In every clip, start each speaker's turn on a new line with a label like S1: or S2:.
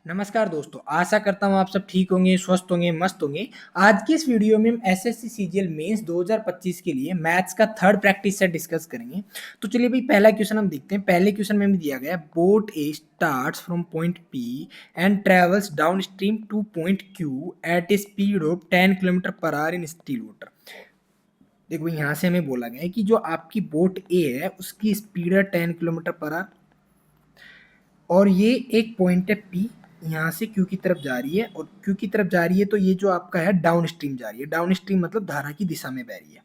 S1: नमस्कार दोस्तों, आशा करता हूँ आप सब ठीक होंगे, स्वस्थ होंगे, मस्त होंगे। आज की इस वीडियो में हम एसएससी सीजीएल मेंस 2025 के लिए मैथ्स का थर्ड प्रैक्टिस सेट डिस्कस करेंगे। तो चलिए भाई, पहला क्वेश्चन हम देखते हैं। पहले क्वेश्चन में हमें दिया गया boat A starts from point P and travels down stream to point Q at a speed of 10 kilometre per hour in still water. देखो यहाँ से हमें बोला गया है कि जो आपकी बोट ए है उसकी स्पीड है 10 किलोमीटर पर आवर, और ये एक पॉइंट है पी, यहाँ से क्यू की तरफ जा रही है, और क्यू की तरफ जा रही है तो ये जो आपका है डाउन स्ट्रीम जा रही है। डाउन स्ट्रीम मतलब धारा की दिशा में बह रही है।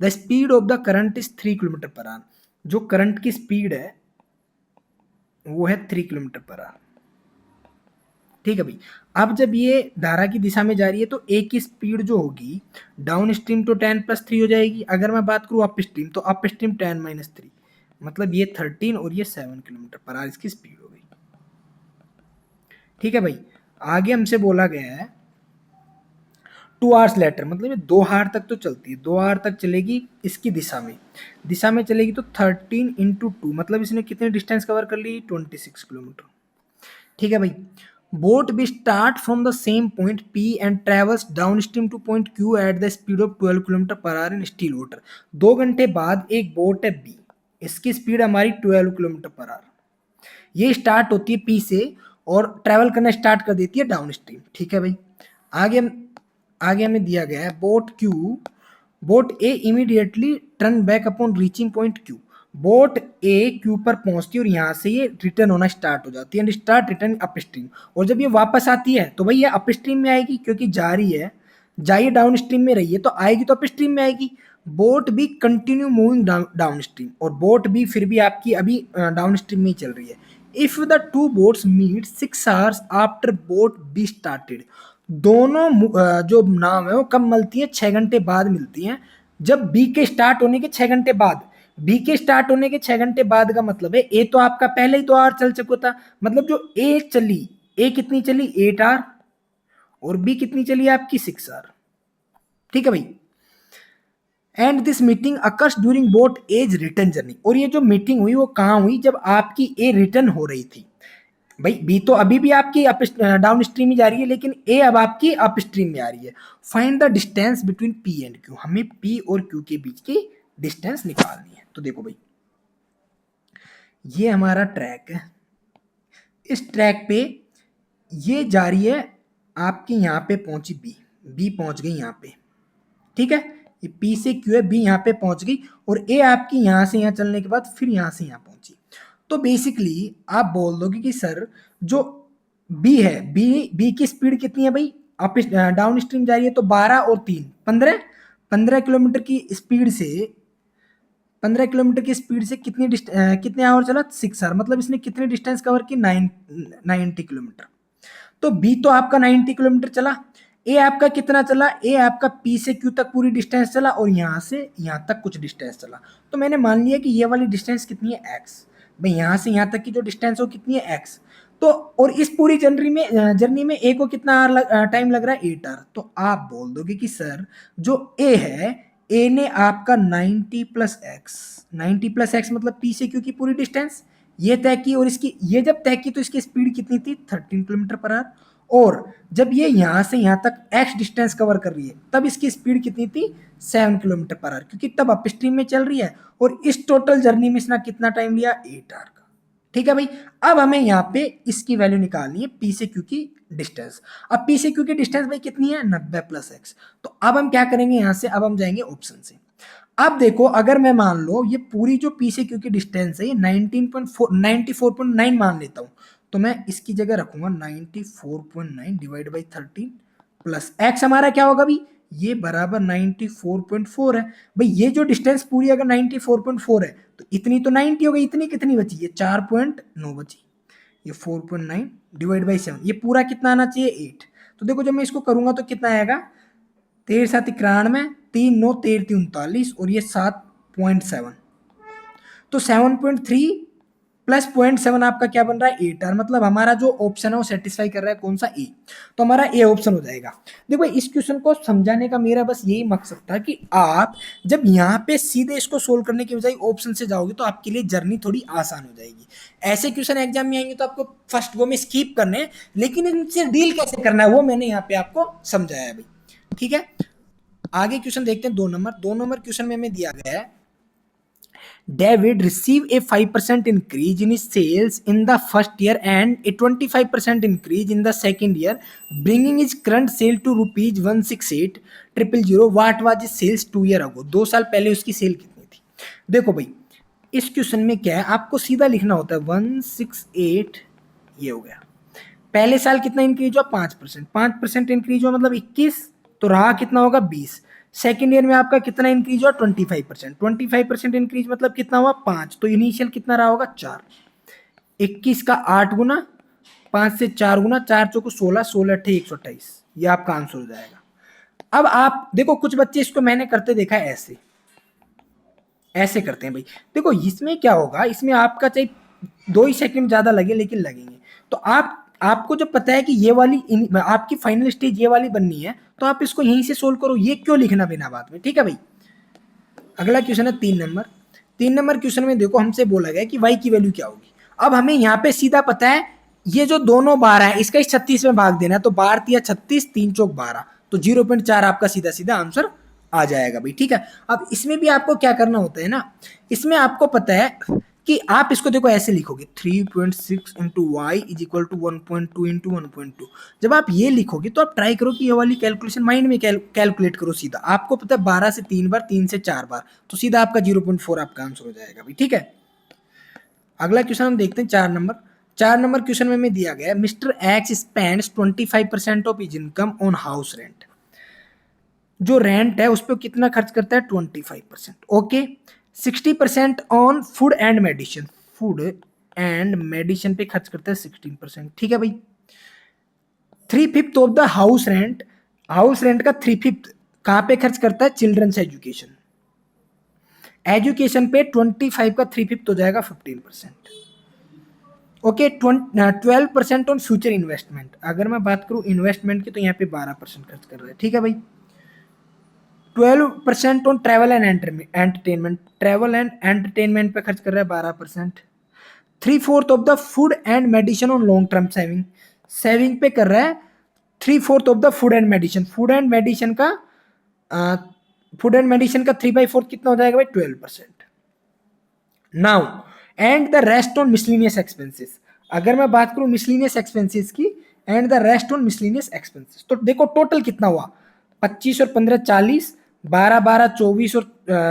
S1: The speed of the current is 3 kilometre per our. जो करंट की स्पीड है वो है 3 किलोमीटर पर आवर। ठीक है भाई। अब जब ये धारा की दिशा में जा रही है तो ए की स्पीड जो होगी डाउन स्ट्रीम तो 10+3 हो जाएगी। अगर मैं बात करूँ अप स्ट्रीम तो अप स्ट्रीम 10-3, मतलब ये 13 और ये 7 किलोमीटर पर आवर इसकी स्पीड हो गई। ठीक है भाई। आगे हमसे बोला गया है 2 आवर्स लेटर, मतलब ये 2 आवर तक तो चलती है, 2 आवर तक चलेगी इसकी दिशा में चलेगी। तो 13 इंटू 2 मतलब इसने कितनी डिस्टेंस कवर कर ली? 26 किलोमीटर। ठीक है भाई। बोट भी start from the same point P and travels down stream to point Q at the speed of 12 kilometre per hour in still water. 2 घंटे बाद एक बोट है बी, इसकी स्पीड हमारी 12 किलोमीटर पर आवर। ये स्टार्ट होती है पी से और ट्रैवल करना स्टार्ट कर देती है डाउन स्ट्रीम। ठीक है भाई। आगे हम आगे हमें दिया गया है boat A immediately turn back upon reaching point Q. Boat A Q पर पहुंचती है और यहाँ से ये रिटर्न होना स्टार्ट हो जाती है and start return up stream. और जब ये वापस आती है तो भाई ये अप स्ट्रीम में आएगी, क्योंकि जा रही है, जाइए डाउन स्ट्रीम में रही है तो आएगी तो अप स्ट्रीम में आएगी। बोट भी कंटिन्यू मूविंग डाउन स्ट्रीम, और बोट भी फिर भी आपकी अभी डाउन स्ट्रीम में ही चल रही है। If the two boats meet 6 hours after boat B started. दोनों जो नाम है वो कब मिलती है? 6 घंटे बाद मिलती हैं। जब बी के स्टार्ट होने के 6 घंटे बाद, बी के स्टार्ट होने के 6 घंटे बाद का मतलब है ए तो आपका पहले ही 2 आवर चल चुका था, मतलब जो ए चली, ए कितनी चली? 8 आवर, और बी कितनी चली आपकी? 6 आवर। ठीक है भाई। And this meeting occurs during boat A's return journey. और ये जो मीटिंग हुई वो कहाँ हुई? जब आपकी ए रिटर्न हो रही थी। भाई बी तो अभी भी आपकी डाउन स्ट्रीम ही जा रही है, लेकिन ए अब आपकी अप स्ट्रीम में आ रही है। Find the distance between P and Q. हमें पी और क्यू के बीच की डिस्टेंस निकालनी है। तो देखो भाई, ये हमारा ट्रैक है। इस ट्रैक पे ये जा रही है आपकी, यहाँ पे पहुंची बी पहुंच गई यहाँ पे। ठीक है। ये पी से क्यू है, बी यहाँ पे पहुंच गई, और ए आपकी यहाँ से यहाँ चलने के बाद फिर यहाँ से यहाँ पहुंची। तो बेसिकली आप बोल दोगे कि सर जो बी है, बी की स्पीड कितनी है भाई? अप डाउन स्ट्रीम जा रही है तो 12 और 3 15, 15 किलोमीटर की स्पीड से, 15 किलोमीटर की स्पीड से कितने आवर चला? 6 आवर। मतलब इसने कितनी डिस्टेंस कवर की? 90 किलोमीटर। तो बी तो आपका 90 किलोमीटर चला। ए आपका कितना चला? ए आपका पी से क्यू तक पूरी डिस्टेंस चला, और यहाँ से यहाँ तक कुछ डिस्टेंस चला। तो मैंने मान लिया कि ये वाली डिस्टेंस कितनी है? एक्स। भाई यहाँ से यहाँ तक की जो डिस्टेंस हो कितनी है? एक्स। तो और इस पूरी जर्नी में ए को कितना टाइम लग रहा है? 8 आवर। तो आप बोल दोगे कि सर जो ए है, ए ने आपका 90+x, 90+x मतलब पी से क्यू की पूरी डिस्टेंस ये तय की, और इसकी ये जब तय की तो इसकी स्पीड कितनी थी? 13 किलोमीटर पर आवर। और जब ये यहाँ से यहाँ तक x डिस्टेंस कवर कर रही है तब इसकी स्पीड कितनी थी? 7 किलोमीटर पर आवर, क्योंकि तब अप स्ट्रीम में चल रही है। और इस टोटल जर्नी में इसने कितना टाइम लिया? 8 आवर का। ठीक है भाई। अब हमें यहाँ पे इसकी वैल्यू निकालनी है, पी से क्यू की डिस्टेंस। अब पी से क्यू की डिस्टेंस भाई कितनी है? 90+x। तो अब हम क्या करेंगे यहाँ से? अब हम जाएंगे ऑप्शन से। अब देखो, अगर मैं मान लो ये पूरी जो पी से क्यू की डिस्टेंस है ये 94.9 मान लेता हूँ, तो मैं इसकी जगह रखूंगा 94.9 डिवाइड बाई 13 प्लस एक्स हमारा क्या होगा भाई? ये बराबर 94.4 है। भाई ये जो डिस्टेंस पूरी अगर 94.4 है तो इतनी तो 90 हो गई, इतनी कितनी बची? ये 4.9 बची। ये 4.9 डिवाइड बाई 7, ये पूरा कितना आना चाहिए? 8। तो देखो जब मैं इसको करूंगा तो कितना आएगा? 13×7 = 91, 3×9 = 39, और ये 7.7। तो 7.3 प्लस 0.7 आपका क्या बन रहा है 8 आर, मतलब हमारा जो ऑप्शन है वो सेटिस्फाई कर रहा है कौन सा ए, तो हमारा ए ऑप्शन हो जाएगा। देखो इस क्वेश्चन को समझाने का मेरा बस यही मकसद था कि आप जब यहाँ पे सीधे इसको सोल्व करने की बजाय ऑप्शन से जाओगे तो आपके लिए जर्नी थोड़ी आसान हो जाएगी। ऐसे क्वेश्चन एग्जाम में आएंगे तो आपको फर्स्ट गो में स्किप करने हैं, लेकिन इनसे डील कैसे करना है वो मैंने यहाँ पे आपको समझाया है भाई। ठीक है, आगे क्वेश्चन देखते हैं 2 नंबर। 2 नंबर क्वेश्चन में हमें दिया गया है David received a 5% increase in his sales in the first year and a 25% increase in the second year, bringing his current sale to rupees 168,000. What was his sales 2 year ago? 2 साल पहले उसकी cell कितनी थी? देखो भाई इस question में क्या है, आपको सीधा लिखना होता है 168, ये हो गया। पहले साल कितना इंक्रीज हुआ 5%, 5% इंक्रीज हुआ मतलब 21, तो रहा कितना होगा 20। सेकेंड ईयर में आपका कितना इंक्रीज हुआ 25%, 25% इंक्रीज मतलब कितना हुआ 5, तो इनिशियल कितना रहा होगा 4। 21 का 8 गुना 5 से 4 गुना 4 चौको 16, 16 अट्ठे 128, ये आपका आंसर हो जाएगा। अब आप देखो कुछ बच्चे इसको मैंने करते देखा है ऐसे ऐसे करते हैं भाई। देखो इसमें क्या होगा, इसमें आपका चाहे 2 ही सेकंड ज्यादा लगे लेकिन लगेंगे, तो आपको जब पता है कि ये वाली आपकी फाइनल स्टेज ये वाली बननी है तो आप इसको यहीं से सोल्व करो, ये क्यों लिखना बिना बात में। ठीक है भाई, अगला क्वेश्चन है 3 नंबर। 3 नंबर क्वेश्चन में देखो हमसे बोला गया कि y की वैल्यू क्या होगी। अब हमें यहाँ पे सीधा पता है ये जो दोनों 12 है इसका 36 में भाग देना है, तो 12 या 36, 3 चौक 12, तो 0.4 आपका सीधा सीधा आंसर आ जाएगा भाई। ठीक है, अब इसमें भी आपको क्या करना होता है ना, इसमें आपको पता है कि आप इसको देखो ऐसे लिखोगे 3.6 into Y is equal to 1.2 into 1.2। जब आप ये लिखोगे तो आप ट्राई करो कि ये वाली कैलकुलेशन माइंड में कैलकुलेट करो सीधा। आपको पता है 12 से 3 बार, 3 से 4 बार, तो सीधा आपका 0.4 आपका आंसर हो जाएगा भाई। ठीक है, अगला क्वेश्चन हम देखते हैं 4 नंबर। 4 नंबर क्वेश्चन में हमें दिया गया है mister x spends 25% of his income on house rent. जो रेंट है उस पर कितना खर्च करता है 25%। Okay, 60% on food and medicine, food and medicine पे खर्च करता है 16%। ठीक है भाई, 3/5 of the house rent, house rent का 3/5 कहां पे खर्च करता है चिल्ड्रंस एजुकेशन। एजुकेशन पे 25 का 3/5 हो जाएगा 15%। ओके, 12% ऑन फ्यूचर इन्वेस्टमेंट, अगर मैं बात करूं इन्वेस्टमेंट की तो यहाँ पे 12% खर्च कर रहा है। ठीक है भाई, 12% on travel and entertainment, travel and entertainment पे खर्च कर रहा है 12%। 3/4 of the food and medicine on long term saving, saving पे कर रहा है 3/4 of the food and medicine, food and medicine का फूड एंड मेडिसिन का 3/4 कितना हो जाएगा भाई 12%। Now and the rest on miscellaneous expenses, अगर मैं बात करूं मिसलिनियस एक्सपेंसेस की, and the rest on miscellaneous expenses, तो देखो टोटल कितना हुआ 25 और 15 40, 12 12 24 और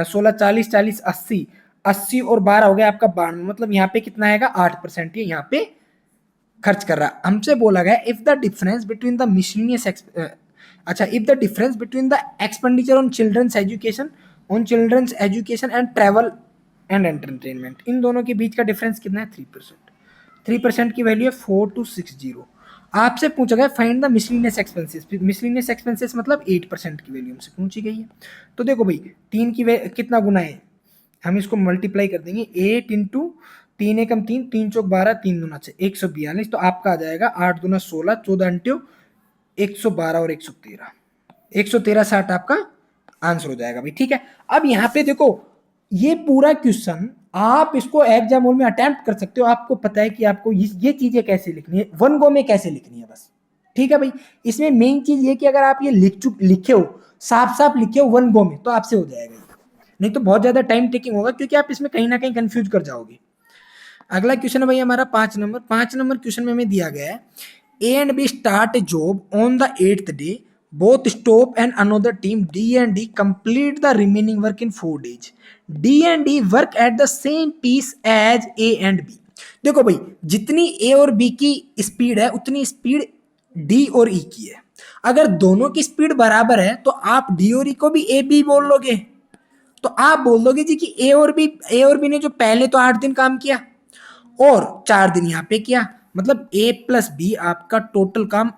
S1: 16 40 40 80, 80 और 12 हो गया आपका 92, मतलब यहाँ पे कितना आएगा 8% ये यहाँ पे खर्च कर रहा है। हमसे बोला गया if the difference between the miscellaneous अच्छा if the difference between the expenditure on children's education and travel and entertainment, इन दोनों के बीच का डिफरेंस कितना है 3%। 3% की वैल्यू है 4260। आपसे पूछा गया find the miscellaneous expenses, miscellaneous expenses मतलब 8% की वैल्यू हमसे पूछी गई है। तो देखो भाई 3 की कितना गुना है, हम इसको मल्टीप्लाई कर देंगे 8 इंटू 3 एकम 3, 3 चौक 12, 3 दूना 6, 142, तो आपका आ जाएगा 8 दूना 16, 14 इंटू 112 और 113, 113 60 आपका आंसर हो जाएगा भाई। ठीक है, अब यहाँ पे देखो ये पूरा क्वेश्चन आप इसको एग्जाम हॉल में अटेम्प्ट कर सकते हो, आपको पता है कि आपको ये चीजें कैसे लिखनी है, वन गो में कैसे लिखनी है बस। ठीक है भाई, इसमें मेन चीज ये कि अगर आप ये लिखे हो साफ साफ लिखे हो वन गो में तो आपसे हो जाएगा, नहीं तो बहुत ज्यादा टाइम टेकिंग होगा क्योंकि आप इसमें कहीं ना कहीं कंफ्यूज कर जाओगे। अगला क्वेश्चन है भाई हमारा 5 नंबर। 5 नंबर क्वेश्चन में हमें दिया गया है A and B start a job on the 8th day, both stop and another team D and D complete the remaining work in 4 days. D and D work at the same pace as A and B. देखो भाई जितनी A और B की speed है उतनी speed D और E की है। अगर दोनों की स्पीड बराबर है तो आप D और E को भी A B बोल लोगे, तो आप बोल दोगे जी कि ए और बी ने जो पहले तो 8 दिन काम किया और 4 दिन यहाँ पे किया, मतलब ए प्लस बी आपका टोटल काम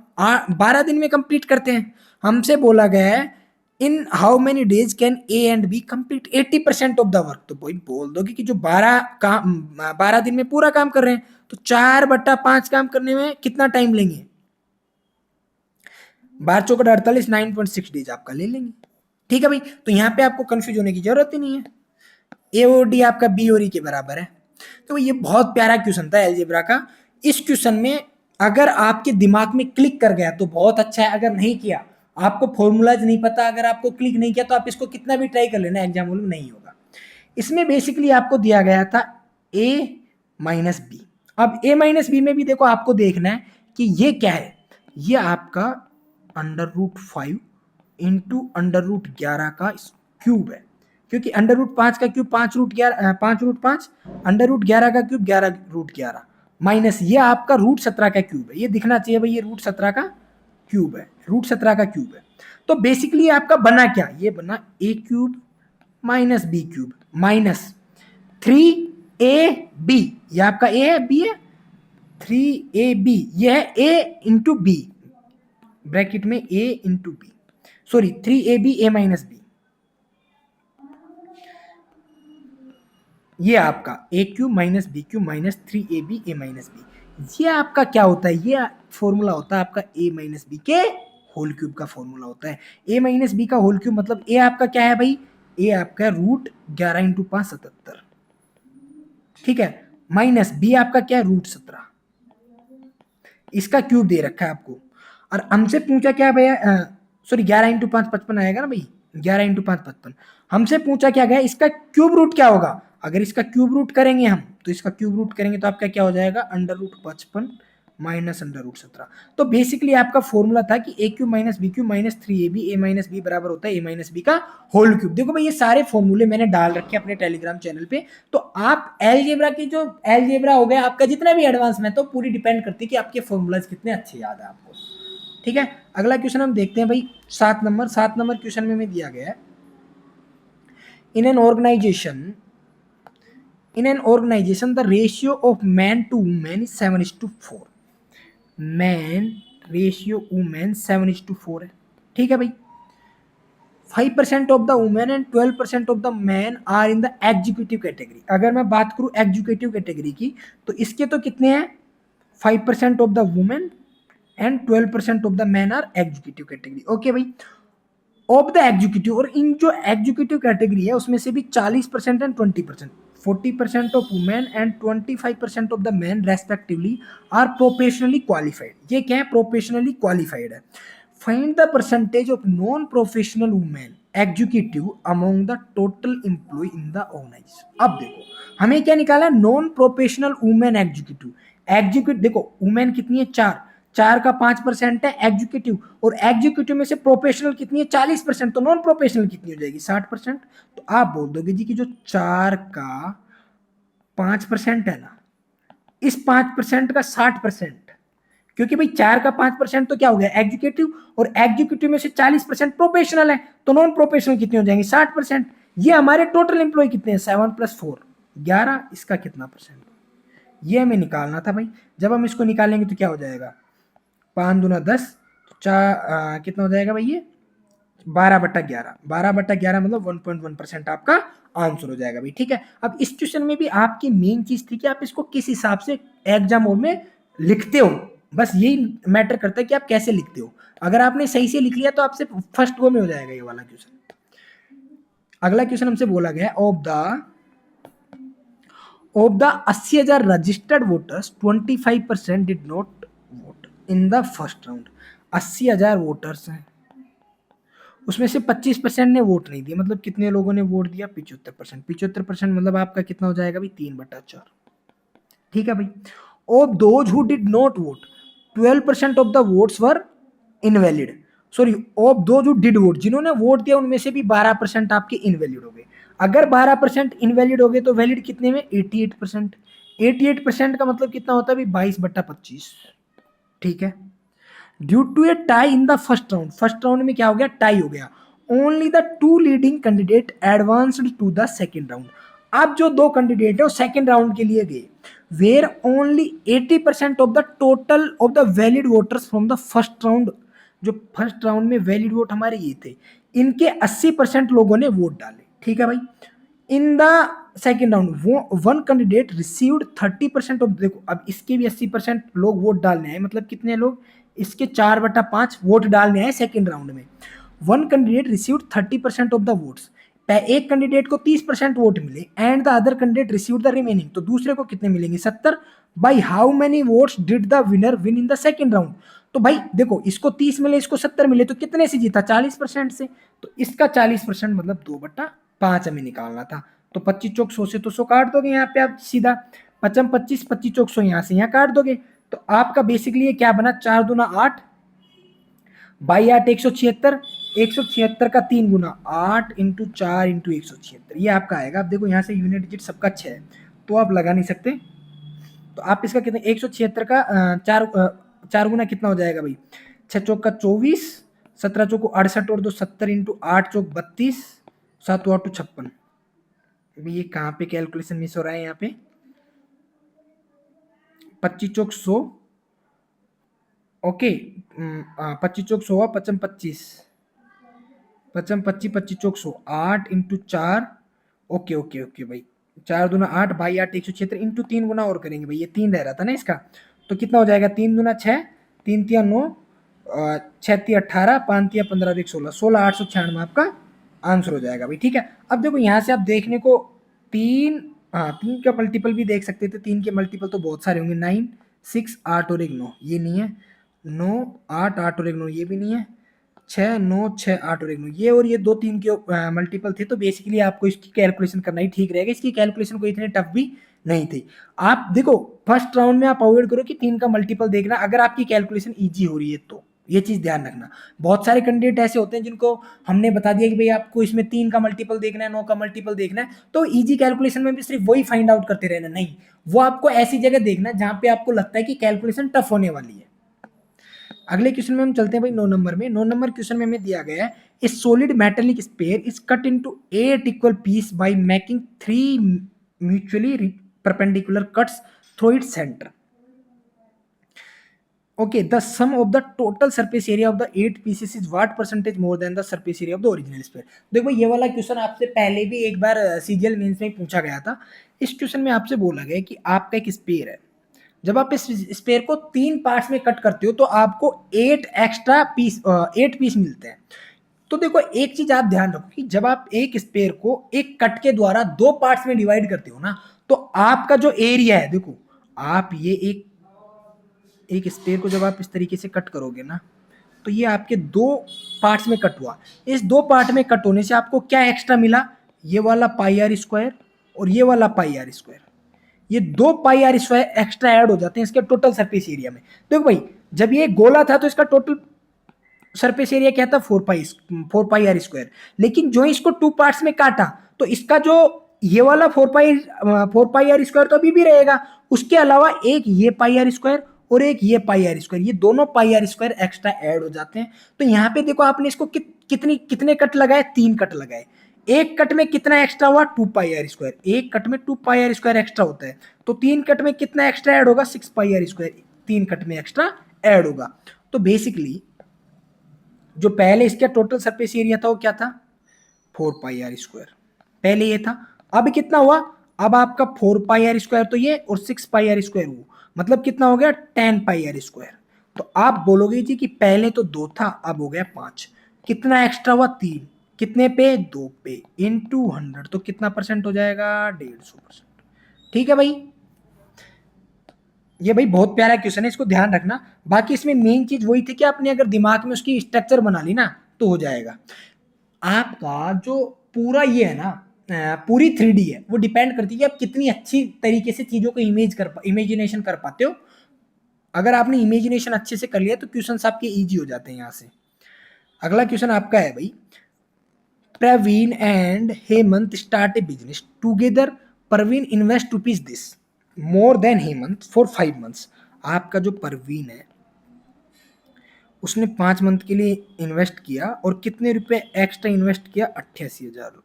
S1: 12 दिन में कंप्लीट करते हैं। हमसे बोला गया है in how many days can A and B complete 80% of the work. तो वही बोल दोगे कि जो 12 दिन में पूरा काम कर रहे हैं तो 4/5 काम करने में कितना टाइम लेंगे? 12×4 = 48, 9.6 डेज आपका ले लेंगे। ठीक है भाई, तो यहाँ पे आपको कंफ्यूज होने की जरूरत ही नहीं है, ए और डी आपका बी और ई के बराबर है। तो ये बहुत प्यारा क्वेश्चन था अलजेब्रा का। इस क्वेश्चन में अगर आपके दिमाग में क्लिक कर गया तो बहुत अच्छा है, अगर नहीं किया, आपको फॉर्मूलाज नहीं पता, अगर आपको क्लिक नहीं किया तो आप इसको कितना भी ट्राई कर लेना, एग्जाम में नहीं होगा। इसमें बेसिकली आपको दिया गया था a माइनस बी। अब a माइनस बी में भी देखो आपको देखना है कि ये क्या है, ये आपका √5 इंटू √11 का क्यूब है, क्योंकि √5 का क्यूब 5√11 5√5, √11 का क्यूब 11√11 माइनस ये आपका √17 का क्यूब है। ये दिखना चाहिए भाई, ये √17 का क्यूब है, √17 का क्यूब है। तो बेसिकली आपका बना क्या, ये बना a cube minus B cube minus 3ab, ये आपका a है, b है, 3ab ये है a इंटू बी, ब्रैकेट में a into B, sorry 3ab a minus B, ये आपका a cube minus B cube minus 3ab a minus B. ये आपका क्या होता है, ये फॉर्मूला होता है आपका a माइनस बी के होल क्यूब का फॉर्मूला होता है। a माइनस बी का होल क्यूब मतलब a आपका क्या है भाई, a आपका √11 इंटू 5 77, ठीक है, माइनस बी आपका क्या है √17, इसका क्यूब दे रखा है आपको। और हमसे पूछा क्या भैया, सॉरी 11 इंटू 5 55 आएगा ना भाई, 11 इंटू 5 55। हमसे पूछा क्या गया, इसका क्यूब रूट क्या होगा। अगर इसका क्यूब रूट करेंगे हम, तो इसका क्यूब रूट करेंगे तो आपका क्या हो जाएगा, √55 माइनस √17। तो बेसिकली आपका फॉर्मूला था कि a cube minus B cube minus 3ab a minus B बराबर होता है a माइनस बी का होल क्यूब। देखो भाई ये सारे फॉर्मूले मैंने डाल रखे अपने टेलीग्राम चैनल पे, तो आप एलजेब्रा की जो एलजेब्रा हो गया आपका जितना भी एडवांस में, तो पूरी डिपेंड करती है कि आपके फॉर्मूलाज कितने अच्छे याद है आपको। ठीक है, अगला क्वेश्चन हम देखते हैं भाई 7 नंबर क्वेश्चन में दिया गया है, in an organisation the ratio of man to women is 7:4, man ratio women 7:4 है। ठीक है भाई, 5% of the women and 12% of the man are in the executive category. अगर मैं बात करूं एग्जीक्यूटिव कैटेगरी की, तो इसके तो कितने हैं, 5% of the women and 12% of the man are executive category. Okay भाई, ऑफ द एग्जीक्यूटिव, और इन जो एग्जीक्यूटिव कैटेगरी है उसमें से भी 40% and 20%, 40% of women and 25% of the man respectively are professionally qualified. ये क्या है, प्रोफेशनली क्वालिफाइड है। Find the percentage of non professional women executive among the total employ in the organisation. अब देखो हमें क्या निकाला, non professional women executive. Executive देखो वुमेन कितनी है, 4 का 5% है एग्जीक्यूटिव, और एग्जीक्यूटिव में से प्रोफेशनल कितनी है 40%, तो नॉन प्रोफेशनल कितनी हो जाएगी 60%। तो आप बोल दोगे जी कि जो 4 का 5% है ना, इस 5% का 60%, क्योंकि भाई 4 का 5% तो क्या हो गया एग्जीक्यूटिव, और एग्जीक्यूटिव में से 40% प्रोफेशनल है, तो नॉन प्रोफेशनल कितने हो जाएंगे 60%। ये हमारे टोटल एम्प्लॉय कितने हैं 7 + 4 11, इसका कितना परसेंट, ये हमें निकालना था भाई। जब हम इसको निकालेंगे तो क्या हो जाएगा, 5 दूना 10, कितना हो जाएगा भाई, ये 12/11, 12/11 मतलब 1.1% आपका आंसर हो जाएगा भाई। ठीक है, अब इस क्वेश्चन में भी आपकी मेन चीज थी कि आप इसको किस हिसाब से एग्जाम हॉल में लिखते हो, बस यही मैटर करता है कि आप कैसे लिखते हो। अगर आपने सही से लिख लिया तो आपसे फर्स्ट गो में हो जाएगा ये वाला क्वेश्चन। अगला क्वेश्चन हमसे बोला गया of the 80,000 registered voters 25% did not vote in the first round. 80,000 voters हैं, उसमें से 25% ने वोट नहीं दिया, मतलब कितने लोगों ने वोट दिया 75%। 75% मतलब आपका कितना हो जाएगा भाई 3/4। ठीक है भाई, of those who did not vote 12% of the votes were invalid, sorry of those who did vote, जिन्होंने वोट दिया उनमें से भी 12% आपके इनवैलिड हो गए। अगर 12% इनवैलिड हो गए तो वैलिड कितने में 88%। 88% का मतलब कितना होता है भाई 22/25। ठीक है, due to a tie in the first round, first round में क्या हो गया टाई हो गया, only the 2 leading candidate advanced to the second round. अब जो 2 कैंडिडेट है वो सेकेंड राउंड के लिए गए, where only 80% of the total of the valid voters from the first round. जो फर्स्ट राउंड में वैलिड वोट हमारे ये थे इनके 80% लोगों ने वोट डाले, ठीक है भाई। In the second round one candidate received 30% of, देखो अब इसके भी 80% लोग वोट डालने आए, मतलब कितने लोग, इसके 4/5 वोट डालने आए सेकेंड राउंड में। One candidate received 30% of the votes, एक कैंडिडेट को 30% वोट मिले, and the other candidate received the remaining, तो दूसरे को कितने मिलेंगे, 70। By how many votes did the winner win in the second round, तो भाई देखो इसको 30 मिले, इसको 70 मिले, तो कितने से जीता, 40% से, तो इसका 40% मतलब 2/5 हमें निकालना था। तो 25 चौक 100 से तो 100 काट दोगे यहाँ पे आप सीधा, 25 25 25 चौक 100 यहाँ से यहाँ काट दोगे, तो आपका बेसिकली ये क्या बना, 4 दूना 8, बाई 8 176, 176 का 3 गुना 8 इंटू 4 इंटू 176, ये आपका आएगा। अब देखो यहाँ से यूनिट डिजिट सबका 6 है, तो आप लगा नहीं सकते, तो आप इसका कितना, 176 का 4 गुना कितना हो जाएगा भाई, 6 चौक का 24, 17 चौक को 68 और 2 70 इंटू 8 चौक 32, 7 8 56। ये कहाँ पे कैलकुलेशन मिस हो रहा है यहाँ पे, 25 चौक 100, ओके, 25 चौक 100, 55 25, 55 25 25 चौक 100, 8 इंटू 4, ओके ओके ओके भाई, 4 दूना 8 बाई 8 176 इंटू 3 गुना और करेंगे भाई, ये 3 रह रहा था ना इसका, तो कितना हो जाएगा, 3 दूना 6, 3 तिया 9, 6 तिया 18, 5 तिया 15 1 16, 16 896 आपका आंसर हो जाएगा भाई, ठीक है। अब देखो यहाँ से आप देखने को 3, हाँ 3 का मल्टीपल भी देख सकते थे, 3 के मल्टीपल तो बहुत सारे होंगे, 9 6 8 और 1 9, ये नहीं है, 9 8 8 और 1 9, ये भी नहीं है, 6 9 6 8 और 1 9, ये और ये 2 3 के मल्टीपल थे, तो बेसिकली आपको इसकी कैलकुलेशन करना ही ठीक रहेगा, इसकी कैलकुलेशन कोई इतनी टफ भी नहीं थी। आप देखो फर्स्ट राउंड में आप अवॉइड करो कि 3 का मल्टीपल देखना, अगर आपकी कैलकुलेशन ईजी हो रही है तो ये चीज ध्यान रखना। बहुत सारे कैंडिडेट ऐसे होते हैं जिनको हमने बता दिया कि भाई आपको इसमें 3 का मल्टीपल देखना है, 9 का मल्टीपल देखना है, तो इजी कैलकुलेशन में भी सिर्फ वही फाइंड आउट करते रहना, नहीं, वो आपको ऐसी जगह देखना जहां पे आपको लगता है कि कैलकुलेशन टफ होने वाली है। अगले क्वेश्चन में हम चलते हैं भाई 9 नंबर में। 9 नंबर क्वेश्चन में हमें दिया गया है, a solid metallic sphere is cut into 8 equal piece by making 3 mutually perpendicular cuts through its centre. Okay, the sum of the total surface area of the 8 pieces is what percentage more than the surface area of the original sphere। देखो ये वाला question आपसे पहले भी एक बार CGL mains में पूछा गया था। इस क्वेश्चन में आपसे बोला गया कि आपका एक स्फीयर है, जब आप इस स्फीयर को 3 पार्ट्स में कट करते हो तो आपको 8 एक्स्ट्रा पीस 8 पीस मिलते हैं। तो देखो एक चीज आप ध्यान रखो कि जब आप एक स्फीयर को एक कट के द्वारा 2 पार्ट्स में डिवाइड करते हो ना, तो आपका जो एरिया है, देखो आप ये एक स्फीयर को जब आप इस तरीके से कट करोगे ना, तो ये आपके 2 पार्ट्स में कट हुआ। इस 2 पार्ट में कट होने से आपको क्या एक्स्ट्रा मिला, ये वाला पाई आर स्क्वायर और ये वाला पाई आर स्क्वायर, ये 2 पाई आर स्क्वायर एक्स्ट्रा ऐड हो जाते हैं इसके टोटल सरफेस एरिया में। देखो भाई जब ये गोला था तो इसका टोटल सरफेस एरिया क्या था, 4 पाई आर स्क्वायर, लेकिन जो इसको 2 पार्ट्स में काटा तो इसका जो ये वाला 4 पाई आर स्क्वायर तो अभी भी रहेगा, उसके अलावा एक ये पाई आर स्क्वायर और एक ये पाई आर स्क्वायर, ये दोनों पाई आर स्क्वायर एक्स्ट्रा ऐड हो जाते हैं। तो यहाँ पे देखो आपने इसको कितने कट लगाए, 3 कट लगाए, एक कट में कितना एक्स्ट्रा हुआ, 2 पाई आर स्क्वायर, एक कट में 2 पाई आर स्क्वायर एक्स्ट्रा होता है, तो 3 कट में कितना एक्स्ट्रा ऐड होगा, 6 पाई आर स्क्वायर 3 कट में एक्स्ट्रा ऐड होगा। तो बेसिकली जो पहले इसका टोटल सरफेस एरिया था वो क्या था, 4 पाई आर स्क्वायर, पहले ये था, अब कितना हुआ, अब आपका 4 पाई आर स्क्वायर तो ये और 6 पाई आर स्क्वायर वो, मतलब कितना हो गया, 10 पाई आर स्क्वायर। तो आप बोलोगे जी कि पहले तो 2 था अब हो गया 5, कितना एक्स्ट्रा हुआ, 3, कितने पे, 2 पे, इंटू 100, तो कितना परसेंट हो जाएगा, 150%। ठीक है भाई, ये भाई बहुत प्यारा क्वेश्चन है, इसको ध्यान रखना। बाकी इसमें मेन चीज वही थी कि आपने अगर दिमाग में उसकी स्ट्रक्चर बना ली ना तो हो जाएगा। आपका जो पूरा ये है ना, पूरी 3D है, वो डिपेंड करती है कि आप कितनी अच्छी तरीके से चीजों को इमेजिनेशन कर पाते हो। अगर आपने इमेजिनेशन अच्छे से कर लिया तो क्वेश्चन आपके इजी हो जाते हैं। यहाँ से अगला क्वेश्चन आपका है भाई, Praveen and Hemant start a business together, Praveen invest rupees this more than Hemant for 5 months. आपका जो परवीन है उसने 5 मंथ के लिए इन्वेस्ट किया और कितने रुपए एक्स्ट्रा इन्वेस्ट किया, 88,000 रुपए।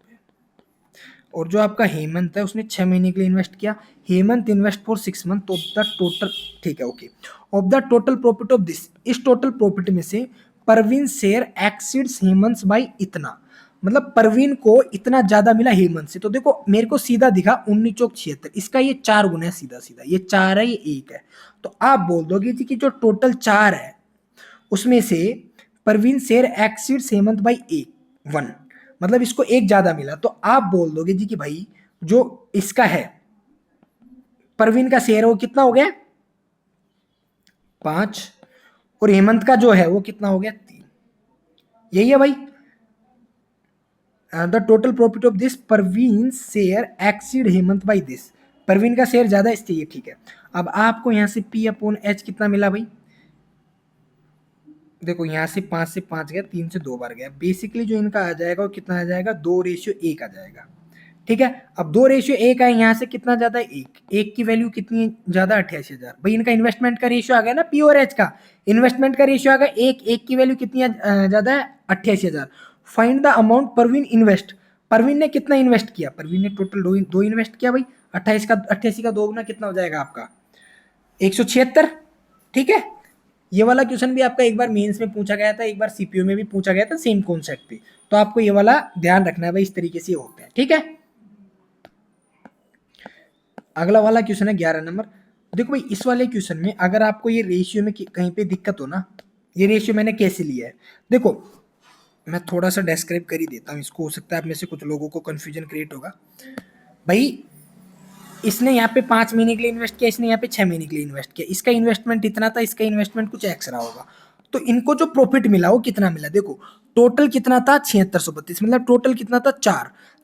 S1: और जो आपका हेमंत है उसने 6 महीने के लिए इन्वेस्ट किया, Hemant invest for 6 month of the total, ठीक है okay, of the total profit of this, इस टोटल प्रॉफिट में से Parveen share exceeds Hemant by इतना, मतलब परवीन को इतना ज्यादा मिला हेमंत से। तो देखो मेरे को सीधा दिखा 19 चौक 76, इसका ये 4 गुना है सीधा सीधा, ये 4 है ये 1 है। तो आप बोल दोगे कि जो टोटल 4 है उसमें से Parveen share exceeds Hemant by 1, मतलब इसको 1 ज्यादा मिला। तो आप बोल दोगे जी कि भाई जो इसका है परवीन का शेयर वो कितना हो गया 5, और हेमंत का जो है वो कितना हो गया 3। यही है भाई the total profit of this Parveen share exceed Hemant by this, Parveen का शेयर ज्यादा इसलिए ठीक है। अब आपको यहां से P अपॉन H कितना मिला भाई, देखो यहां से 5 से 5 गया, 3 से 2 बार गया, बेसिकली जो इनका आ जाएगा वो कितना आ जाएगा 2:1 आ जाएगा। ठीक है, अब 2:1 है, यहाँ से कितना ज्यादा है 1 की वैल्यू कितनी ज्यादा 88,000। भाई इनका इन्वेस्टमेंट का रेशियो आ गया ना P और H का, इन्वेस्टमेंट का रेशियो आ गया 1 की वैल्यू कितनी ज्यादा है 88,000। Find the amount Parveen invest, Parveen ने कितना इन्वेस्ट किया, परवीन ने टोटल दो इन्वेस्ट किया भाई, 88 का 2 गुना कितना हो जाएगा आपका 176। ठीक है, ये वाला क्वेश्चन भी आपका एक बार मेंस में पूछा गया था, एक बार सीपीयू में भी पूछा गया था सेम कॉन्सेप्ट पे, तो आपको ये वाला ध्यान रखना है भाई, इस तरीके से होते हैं। ठीक है, अगला वाला क्वेश्चन है 11 नंबर। देखो भाई इस वाले क्वेश्चन में अगर आपको ये रेशियो में कहीं पे दिक्कत हो ना, ये रेशियो मैंने कैसे लिया है, देखो मैं थोड़ा सा डिस्क्राइब कर ही देता हूँ इसको, हो सकता है आप में से कुछ लोगों को कंफ्यूजन क्रिएट होगा। भाई इसने यहाँ पे 5 महीने के लिए इन्वेस्ट किया, इसने यहाँ पे 6 महीने के लिए इन्वेस्ट किया, इसका इन्वेस्टमेंट इतना था, इसका इन्वेस्टमेंट कुछ एक्स्ट्रा होगा, तो इनको जो प्रॉफिट मिला वो कितना मिला, देखो टोटल कितना था 7632, मतलब टोटल कितना था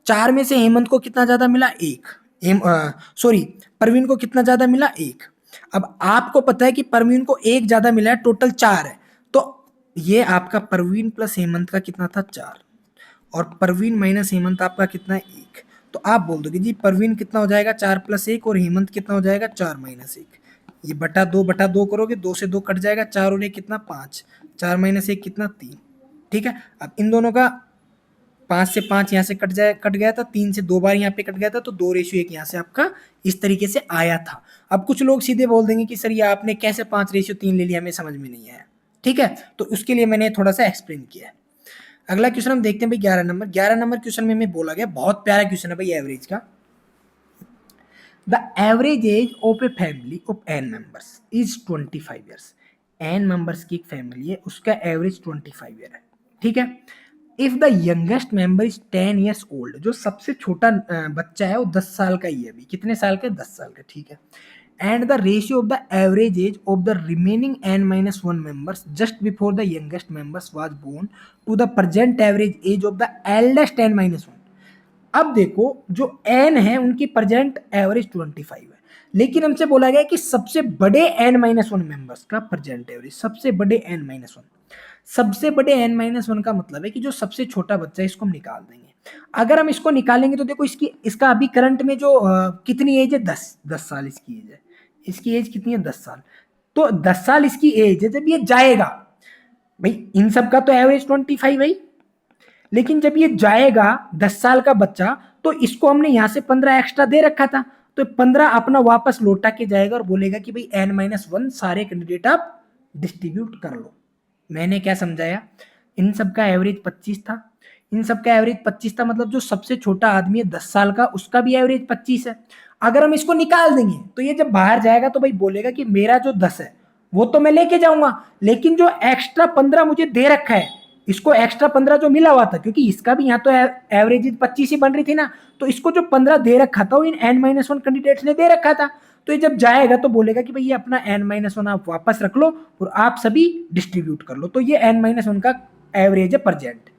S1: 4 में से हेमंत को कितना ज्यादा मिला 1, सॉरी परवीन को कितना ज्यादा मिला 1। अब आपको पता है कि परवीन को 1 ज्यादा मिला है, टोटल 4 है, तो ये आपका परवीन प्लस हेमंत का कितना था 4, और परवीन माइनस हेमंत आपका कितना है 1। तो आप बोल दोगे जी परवीन कितना हो जाएगा 4 + 1, और हेमंत कितना हो जाएगा 4 - 1, ये बटा 2 करोगे, 2 से 2 कट जाएगा, 4 और 1 कितना 5, 4 - 1 कितना 3। ठीक है, अब इन दोनों का 5 से 5 यहाँ से कट गया था, 3 से 2 बार यहाँ पे कट गया था, तो 2:1 यहाँ से आपका इस तरीके से आया था। अब कुछ लोग सीधे बोल देंगे कि सर ये आपने कैसे 5:3 ले लिया, हमें समझ में नहीं आया। ठीक है, तो उसके लिए मैंने थोड़ा सा एक्सप्लेन किया है। अगला क्वेश्चन हम देखते हैं भाई 11 नंबर क्वेश्चन में बोला गया, बहुत प्यारा क्वेश्चन है भाई एवरेज का। The average age of a family of n members is 25 years, n members की एक फैमिली है, उसका एवरेज 25 ईयर है। ठीक है, if the youngest member is 10 years old, जो सबसे छोटा बच्चा है वो 10 साल का ही है, अभी कितने साल का 10 साल का। ठीक है, and the ratio of the average age of the remaining n-1 members just before the youngest members was born to the present average age of the eldest n-1। अब देखो जो n है उनकी प्रेजेंट एवरेज 25 है, लेकिन हमसे बोला गया कि सबसे बड़े n-1 मेंबर्स का प्रेजेंट एवरेज, सबसे बड़े n-1, सबसे बड़े n-1 का मतलब है कि जो सबसे छोटा बच्चा है इसको हम निकाल देंगे। अगर हम इसको निकालेंगे तो देखो इसका अभी करंट में जो कितनी एज है 10 साल इसकी एज है, इसकी एज कितनी है 10 साल, तो 10 साल इसकी एज है जब ये जाएगा, भाई इन सब का तो एवरेज 25 है, लेकिन जब ये जाएगा 10 साल का बच्चा, तो इसको हमने यहां से 15 एक्स्ट्रा दे रखा था, तो 15 अपना वापस लौटा के जाएगा और बोलेगा कि भाई n-1 सारे कैंडिडेट आप डिस्ट्रीब्यूट कर लो। मैंने क्या समझाया, इन सब का एवरेज 25 था, इन सब का एवरेज 25 था, मतलब जो सबसे छोटा आदमी है 10 साल का उसका भी एवरेज 25 है। अगर हम इसको निकाल देंगे तो ये जब बाहर जाएगा तो भाई बोलेगा कि मेरा जो 10 है वो तो मैं लेके जाऊंगा, लेकिन जो एक्स्ट्रा 15 मुझे दे रखा है, इसको एक्स्ट्रा 15 जो मिला हुआ था, क्योंकि इसका भी यहाँ तो एवरेज 25 ही बन रही थी ना, तो इसको जो 15 दे रखा था वो इन n-1 कैंडिडेट्स ने दे रखा था, तो ये जब जाएगा तो बोलेगा कि भाई ये अपना n-1 आप वापस रख लो और आप सभी डिस्ट्रीब्यूट कर लो, तो ये n-1 का एवरेज है प्रेजेंट।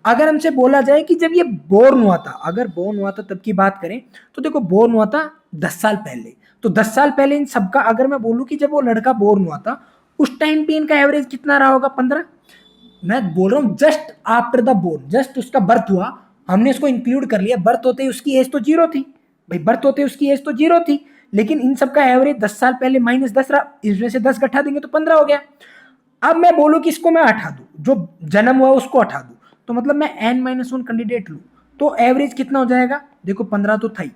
S1: अगर हमसे बोला जाए कि जब ये बोर्न हुआ था, अगर बोर्न हुआ था तब की बात करें, तो देखो बोर्न हुआ था 10 साल पहले, तो 10 साल पहले इन सबका अगर मैं बोलूं कि जब वो लड़का बोर्न हुआ था उस टाइम पे इनका एवरेज कितना रहा होगा 15। मैं बोल रहा हूँ just after the born, just उसका बर्थ हुआ, हमने इसको इंक्लूड कर लिया, बर्थ होते ही उसकी एज तो 0 थी, भाई बर्थ होते ही उसकी एज तो 0 थी, लेकिन इन सबका एवरेज 10 साल पहले -10 रहा, इसमें से 10 घटा देंगे तो 15 हो गया। अब मैं बोलूं कि इसको मैं हटा दूं, जो जन्म हुआ उसको हटा दूं, तो मतलब मैं n-1 कैंडिडेट लूं, तो एवरेज कितना हो जाएगा, देखो 15 तो था ही,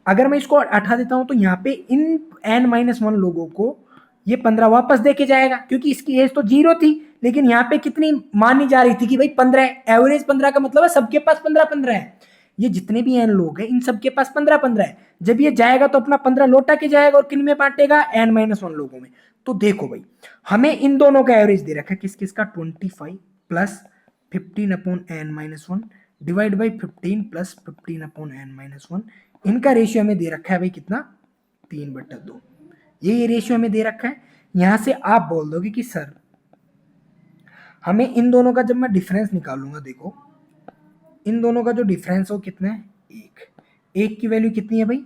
S1: अगर मैं इसको हटा देता हूं तो यहाँ पे इन n-1 लोगों को ये 15 वापस दे के जाएगा, क्योंकि इसकी एज तो 0 थी, लेकिन यहाँ पे कितनी मानी जा रही थी कि भाई 15 है, एवरेज 15 का मतलब है सबके पास 15-15 है। ये जितने भी एन लोग हैं इन सबके पास 15-15 है। जब ये जाएगा तो अपना 15 लौटा के जाएगा और किन में बांटेगा, n-1 लोगों में। तो देखो भाई हमें इन दोनों का एवरेज दे रखा है, किस किसका, 25 plus 15/n-1 divide by 15 plus 15/n-1। इनका रेशियो हमें दे रखा है भाई कितना, 3/2। ये रेशियो हमें दे रखा है। यहां से आप बोल दोगे कि सर हमें इन दोनों का जब मैं डिफरेंस निकालूंगा, देखो इन दोनों का जो डिफरेंस हो कितना है, एक की वैल्यू कितनी है भाई,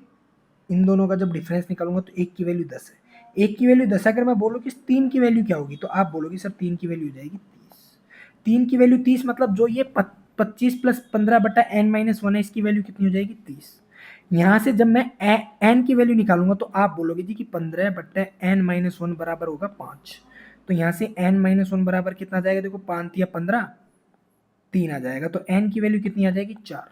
S1: इन दोनों का जब डिफरेंस निकालूंगा तो एक की वैल्यू 10 है। एक की वैल्यू 10 अगर मैं बोलूँ कि तीन की वैल्यू क्या होगी, तो आप बोलोगे सर तीन की वैल्यू हो जाएगी 30। तीन की वैल्यू 30 मतलब जो ये 25 प्लस 15/n-1 है, इसकी वैल्यू कितनी हो जाएगी, 30। यहाँ से जब मैं n की वैल्यू निकालूंगा तो आप बोलोगे जी कि 15/n-1 बराबर होगा 5। तो यहाँ से n-1 बराबर कितना आ जाएगा, देखो 5 या 15, 3 आ जाएगा। तो n की वैल्यू कितनी आ जाएगी, 4।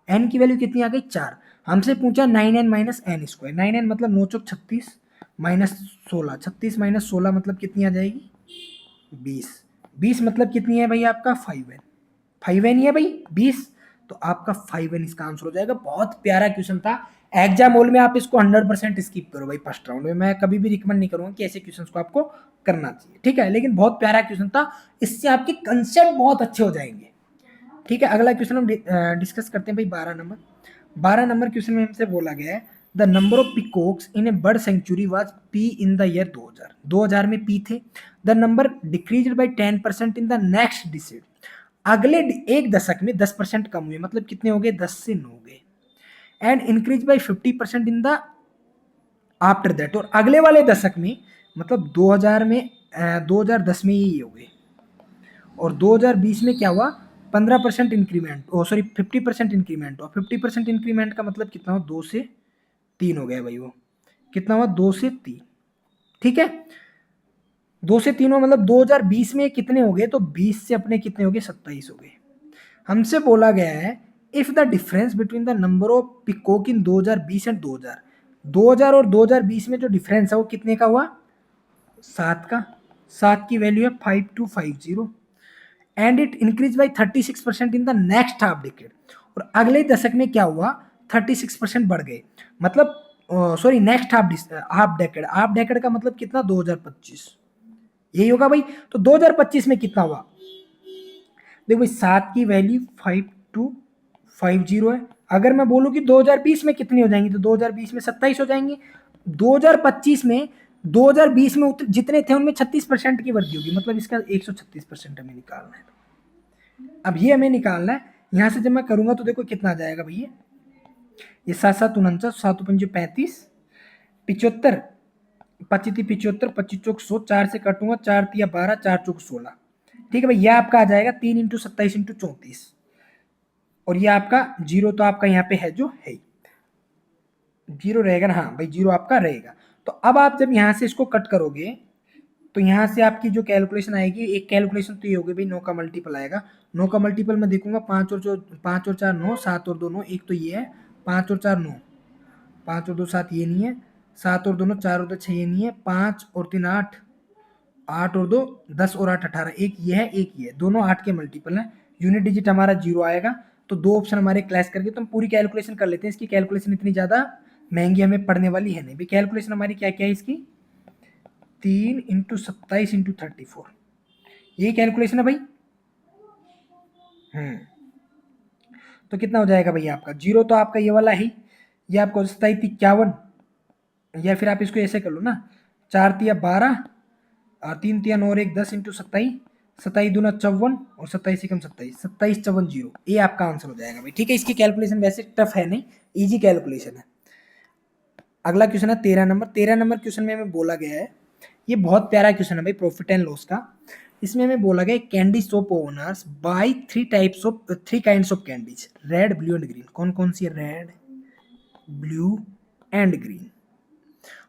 S1: n की वैल्यू कितनी आ गई, 4। हमसे पूछा 9n minus N square, 9n मतलब 9 चौक 36 माइनस 16, 36 माइनस 16 मतलब कितनी आ जाएगी, 20। 20 मतलब कितनी है भाई आपका 5n, 5n ही है भाई 20। तो आपका 5n इसका आंसर हो जाएगा। बहुत प्यारा क्वेश्चन था। एग्जाम हॉल में आप इसको 100% स्किप करो भाई फर्स्ट राउंड में, मैं कभी भी रिकमेंड नहीं करूंगा कि ऐसे क्वेश्चंस को आपको करना चाहिए, ठीक है। लेकिन बहुत प्यारा क्वेश्चन था, इससे आपके कंसेप्ट बहुत अच्छे हो जाएंगे, ठीक है। अगला क्वेश्चन हम डिस्कस करते हैं भाई 12 नंबर क्वेश्चन में हमसे बोला गया है the number of peacocks in a bird sanctuary was P in the year 2000। 2000 में पी थे। The number decrease by 10% in the next decade. अगले एक दशक में 10% कम हुए, मतलब कितने हो गए, 10 से 9 हो गए। And increase by 50% in the after that, और अगले वाले दशक में मतलब 2000 में 2010 में ये हो गए। और 2020 में क्या हुआ, 15% इंक्रीमेंट, ओ सॉरी 50% इंक्रीमेंट। और 50% इंक्रीमेंट का मतलब कितना हुआ, 2 से 3 हो गया भाई। वो कितना हुआ, 2 से 3, ठीक है। 2 से 3 हुआ मतलब 2020 में कितने हो गए, तो 20 से अपने कितने हो गए, 27 हो गए। हमसे बोला गया है if the difference between the number of peacock in 2020 and 2000 और 2020 में जो डिफरेंस है वो कितने का हुआ, 7 का। 7 की वैल्यू है 5250 and it increase by 36% in the next half decade. और अगले दशक में क्या हुआ, 36% बढ़ गए। मतलब सॉरी नेक्स्ट हाफ डेकेड का मतलब कितना, 2025, यही होगा भाई। तो 2025 में कितना हुआ, देखो भाई 7 की वैल्यू 5250 है। अगर मैं बोलूं कि 2020 में कितनी हो जाएंगी, तो 2020 में 27 हो जाएंगी। 2025 में 2020 में जितने थे उनमें 36% की वृद्धि होगी, मतलब इसका 136% हमें निकालना है। अब ये हमें निकालना है। यहां से जब मैं करूंगा तो देखो कितना आ जाएगा भैया, ये 7-7-49, 7-5-35, 75, 25-75, 25-100, 4 से काटूंगा, 4-12, 4-16, ठीक है भाई। ये आपका आ जाएगा 3 × 27 × 34। और ये आपका जीरो तो आपका यहाँ पे है जो है, जीरो रहेगा ना, हाँ भाई जीरो आपका रहेगा। तो अब आप जब यहाँ से इसको कट करोगे तो यहाँ से आपकी जो कैलकुलेशन आएगी, एक कैलकुलेशन तो ये होगी भाई 9 का मल्टीपल आएगा। 9 का मल्टीपल मैं देखूंगा, 5 और 4 9, 7 और 2 9, एक तो ये है 5 और 4 9, 5 और 2 7 ये नहीं है, 7 और 2 9, 4 और 2 6 ये नहीं है, 5 और 3 8, 8 और 2 10 और 8 18, एक ये है एक ये है, दोनों 8 के मल्टीपल है। यूनिट डिजिट हमारा जीरो आएगा। तो दो ऑप्शन हमारे क्लैश करके तो हम पूरी कैलकुलेशन कर लेते हैं। इसकी कैलकुलेशन इतनी ज़्यादा महंगी हमें पड़ने वाली है नहीं भी। कैलकुलेशन हमारी क्या क्या है इसकी, 3 × 27 × 34, यही कैलकुलेशन है भाई। तो कितना हो जाएगा भैया आपका, जीरो तो आपका ये वाला है, ये आपको 27-51, या फिर आप इसको ऐसे कर लो ना, 4-12 और 3-3 और 1 10 × 27, 27-2 54 और 27-1 27, 27-54, ये आपका आंसर हो जाएगा भाई, ठीक है। इसकी कैलकुलेशन वैसे टफ है नहीं, इजी कैलकुलेशन है। अगला क्वेश्चन है 13 नंबर। 13 नंबर क्वेश्चन में हमें बोला गया है, ये बहुत प्यारा क्वेश्चन है भाई, प्रॉफिट एंड लॉस का। इसमें हमें बोला गया candy shop owners buy 3 kinds of candies, red blue and green. कौन कौन सी है, red blue and green.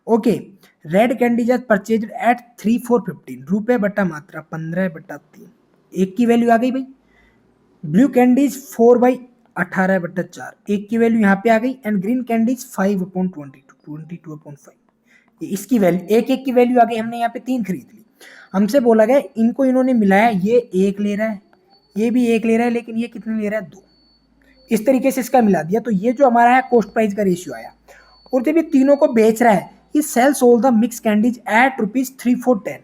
S1: Okay, red candies are purchase at 3/4 रुपए बटा मात्रा 15/3, एक की वैल्यू आ गई भाई। ब्लू कैंडीज 4/18/4, एक की वैल्यू यहाँ पे आ गई। एंड ग्रीन कैंडीज 5/22, 22/5, इसकी वैल्यू एक एक की वैल्यू आ गई। हमने यहाँ पे 3 खरीद ली। हमसे बोला गया इनको इन्होंने मिलाया, ये 1 ले रहा है, ये भी 1 ले रहा है, लेकिन ये कितने ले रहा है 2। इस तरीके से इसका मिला दिया, तो ये जो हमारा है कॉस्ट प्राइस का रेशियो आया। और जब ये तीनों को बेच रहा है, ये sells all the mix candies at ₹3 4 10।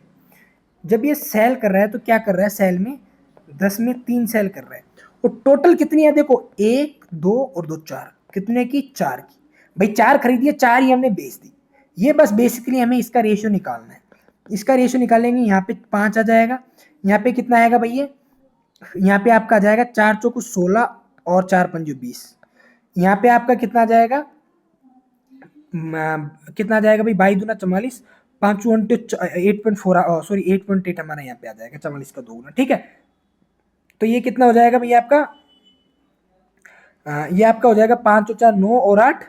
S1: जब ये सेल कर रहा है तो क्या कर रहा है, सेल में 10 में 3 सेल कर रहा है। और टोटल कितनी है देखो, 1 2 और 2 4, कितने की, 4 की। भाई 4 खरीदी है, 4 ही हमने बेच दी। ये बस बेसिकली हमें इसका रेशियो निकालना है। इसका रेशियो निकालेंगे, यहाँ पे 5 आ जाएगा, यहाँ पे कितना आएगा भैया, यहाँ पे आपका आ जाएगा 4 चौको 16 और 4 पंजो 20। यहाँ पे आपका कितना आ जाएगा, कितना आ जाएगा भाई, 22 दूना 44, 5 8.4 सॉरी 8.8 हमारा यहाँ पे आ जाएगा, 44 का 2 गुना, ठीक है। तो ये कितना हो जाएगा भैया आपका, ये आपका हो जाएगा 5 और 4 9 और 8,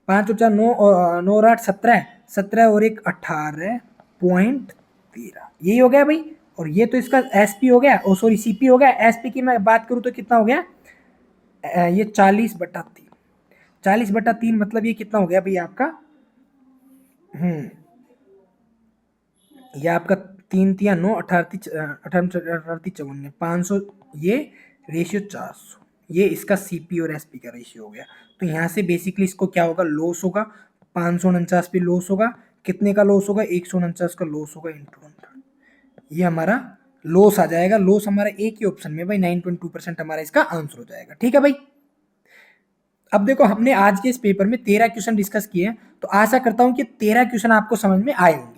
S1: 5 और 4 9 और 9 और 8 17, 17 और 1 18.13, यही हो गया भाई। और ये तो इसका एसपी हो गया, और सॉरी सीपी हो गया। एसपी की मैं बात करूँ तो कितना हो गया, ये 40/3, 40/3 मतलब ये कितना हो गया भैया आपका, ये आपका 3 तिया 9 18 54 500, ये रेशियो 400, ये इसका सीपी और एसपी का रेशियो हो गया। तो यहाँ से बेसिकली इसको क्या होगा, लॉस होगा, 549 पे लॉस होगा, कितने का लॉस होगा, 149 का लॉस होगा इंटू 100, ये हमारा लॉस आ जाएगा। लॉस हमारा एक ही ऑप्शन में भाई 9.2% हमारा इसका आंसर हो जाएगा, ठीक है भाई। अब देखो हमने आज के इस पेपर में 13 क्वेश्चन डिस्कस किए हैं, तो आशा करता हूं कि 13 क्वेश्चन आपको समझ में आए होंगे।